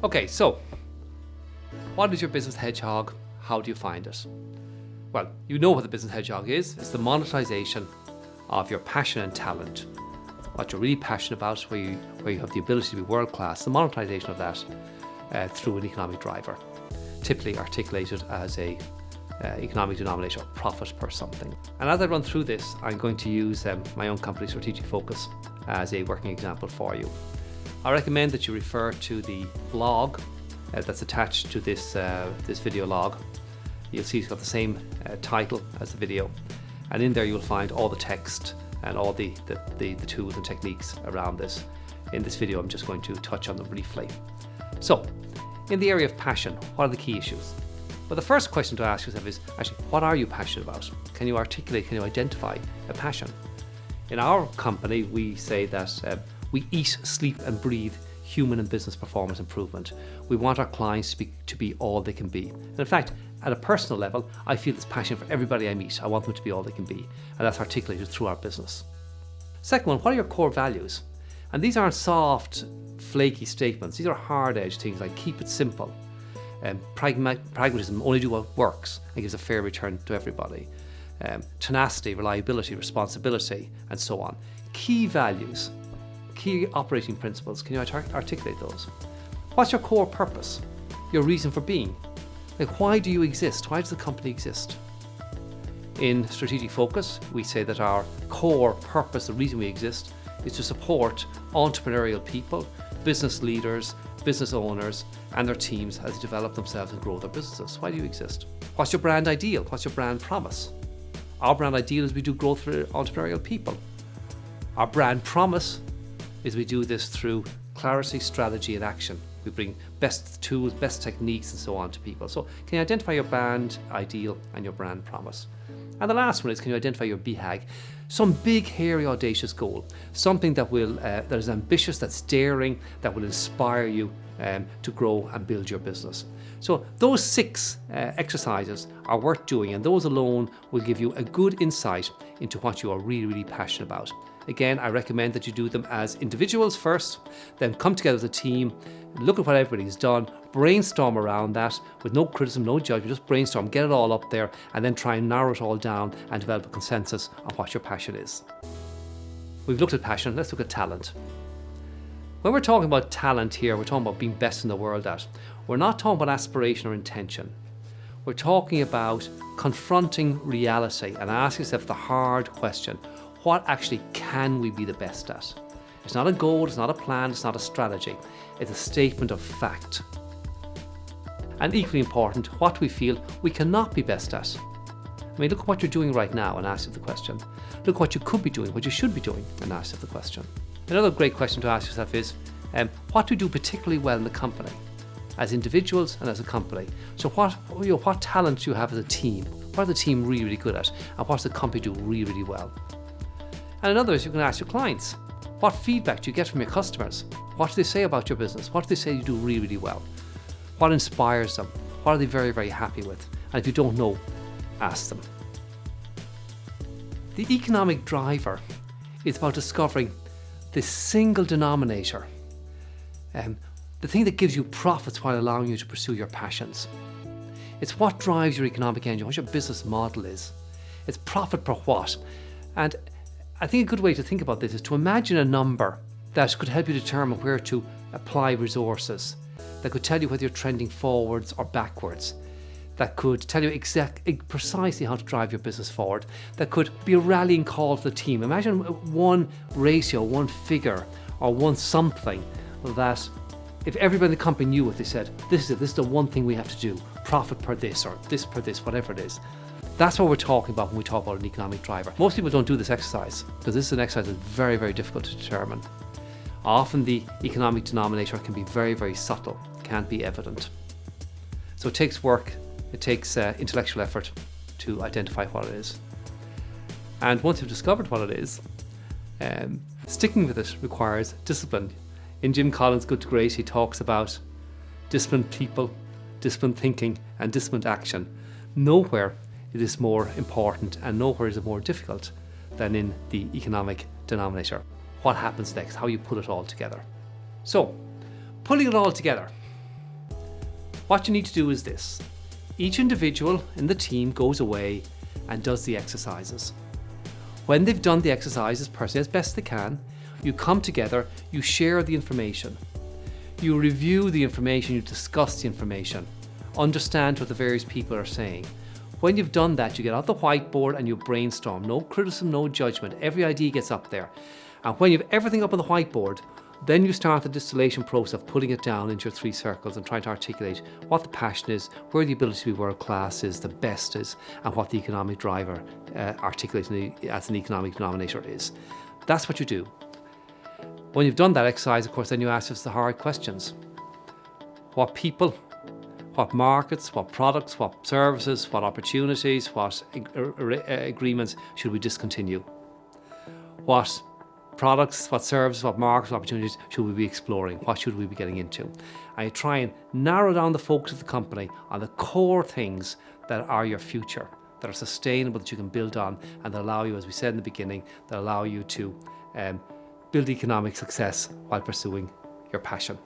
Okay, so what is your Business Hedgehog? How do you find it? Well, you know what the Business Hedgehog is. It's the monetization of your passion and talent. What you're really passionate about, where you have the ability to be world class, the monetization of that through an economic driver, typically articulated as a economic denominator, profit per something. And as I run through this, I'm going to use my own company, Strategic Focus, as a working example for you. I recommend that you refer to the blog that's attached to this video log. You'll see it's got the same title as the video, and in there you'll find all the text and all the tools and techniques around this. In this video, I'm just going to touch on them briefly. So, in the area of passion, what are the key issues? Well, the first question to ask yourself is actually, what are you passionate about? Can you articulate, can you identify a passion? In our company, we say that we eat, sleep and breathe human and business performance improvement. We want our clients to be all they can be. And in fact, at a personal level, I feel this passion for everybody I meet. I want them to be all they can be. And that's articulated through our business. Second one, what are your core values? And these aren't soft, flaky statements. These are hard-edged things like keep it simple. Pragmatism, only do what works and gives a fair return to everybody. Tenacity, reliability, responsibility, and so on. Key values, key operating principles. Can you articulate those? What's your core purpose? Your reason for being? Like, why do you exist? Why does the company exist? In Strategic Focus, we say that our core purpose, the reason we exist, is to support entrepreneurial people, business leaders, business owners, and their teams as they develop themselves and grow their businesses. Why do you exist? What's your brand ideal? What's your brand promise? Our brand ideal is we do growth for entrepreneurial people. Our brand promise is we do this through clarity, strategy, and action. We bring best tools, best techniques, and so on to people. So can you identify your brand ideal and your brand promise? And the last one is, can you identify your BHAG? Some big, hairy, audacious goal. Something that is ambitious, that's daring, that will inspire you to grow and build your business. So those 6 exercises are worth doing, and those alone will give you a good insight into what you are really, really passionate about. Again, I recommend that you do them as individuals first, then come together as a team, look at what everybody's done, brainstorm around that with no criticism, no judgment, just brainstorm, get it all up there, and then try and narrow it all down and develop a consensus on what your passion is. We've looked at passion, let's look at talent. When we're talking about talent here, we're talking about being best in the world at. We're not talking about aspiration or intention. We're talking about confronting reality and asking yourself the hard question, what actually can we be the best at? It's not a goal, it's not a plan, it's not a strategy. It's a statement of fact. And equally important, what we feel we cannot be best at. I mean, look at what you're doing right now and ask yourself the question. Look at what you could be doing, what you should be doing, and ask yourself the question. Another great question to ask yourself is, what do you do particularly well in the company, as individuals and as a company? So what talent do you have as a team? What are the team really, really good at? And what's the company do really, really well? And another is, you can ask your clients, what feedback do you get from your customers? What do they say about your business? What do they say you do really, really well? What inspires them? What are they very, very happy with? And if you don't know, ask them. The economic driver is about discovering the single denominator, the thing that gives you profits while allowing you to pursue your passions. It's what drives your economic engine, what your business model is. It's profit per what. And I think a good way to think about this is to imagine a number that could help you determine where to apply resources, that could tell you whether you're trending forwards or backwards, that could tell you precisely how to drive your business forward, that could be a rallying call for the team. Imagine one ratio, one figure, or one something that if everybody in the company knew what they said, this is the one thing we have to do, profit per this or this per this, whatever it is. That's what we're talking about when we talk about an economic driver. Most people don't do this exercise because this is an exercise that's very, very difficult to determine. Often the economic denominator can be very, very subtle, can't be evident. So it takes work, it takes intellectual effort to identify what it is. And once you've discovered what it is, sticking with it requires discipline. In Jim Collins' Good to Great, he talks about disciplined people, disciplined thinking, and disciplined action. Nowhere it is more important and nowhere is it more difficult than in the economic denominator. What happens next, how you put it all together. So, pulling it all together, What you need to do is this. Each individual in the team goes away and does the exercises. When they've done the exercises personally as best they can, you come together, you share the information. You review the information, you discuss the information, understand what the various people are saying. When you've done that, you get out the whiteboard and you brainstorm. No criticism, no judgment. Every idea gets up there. And when you have everything up on the whiteboard, then you start the distillation process of putting it down into your 3 circles and trying to articulate what the passion is, where the ability to be world class is, the best is, and what the economic driver articulating as an economic denominator is. That's what you do. When you've done that exercise, of course, then you ask us the hard questions. What people, what markets, what products, what services, what opportunities, what agreements should we discontinue? What products, what services, what markets, what opportunities should we be exploring? What should we be getting into? And you try and narrow down the focus of the company on the core things that are your future, that are sustainable, that you can build on, and that allow you, as we said in the beginning, that allow you to build economic success while pursuing your passion.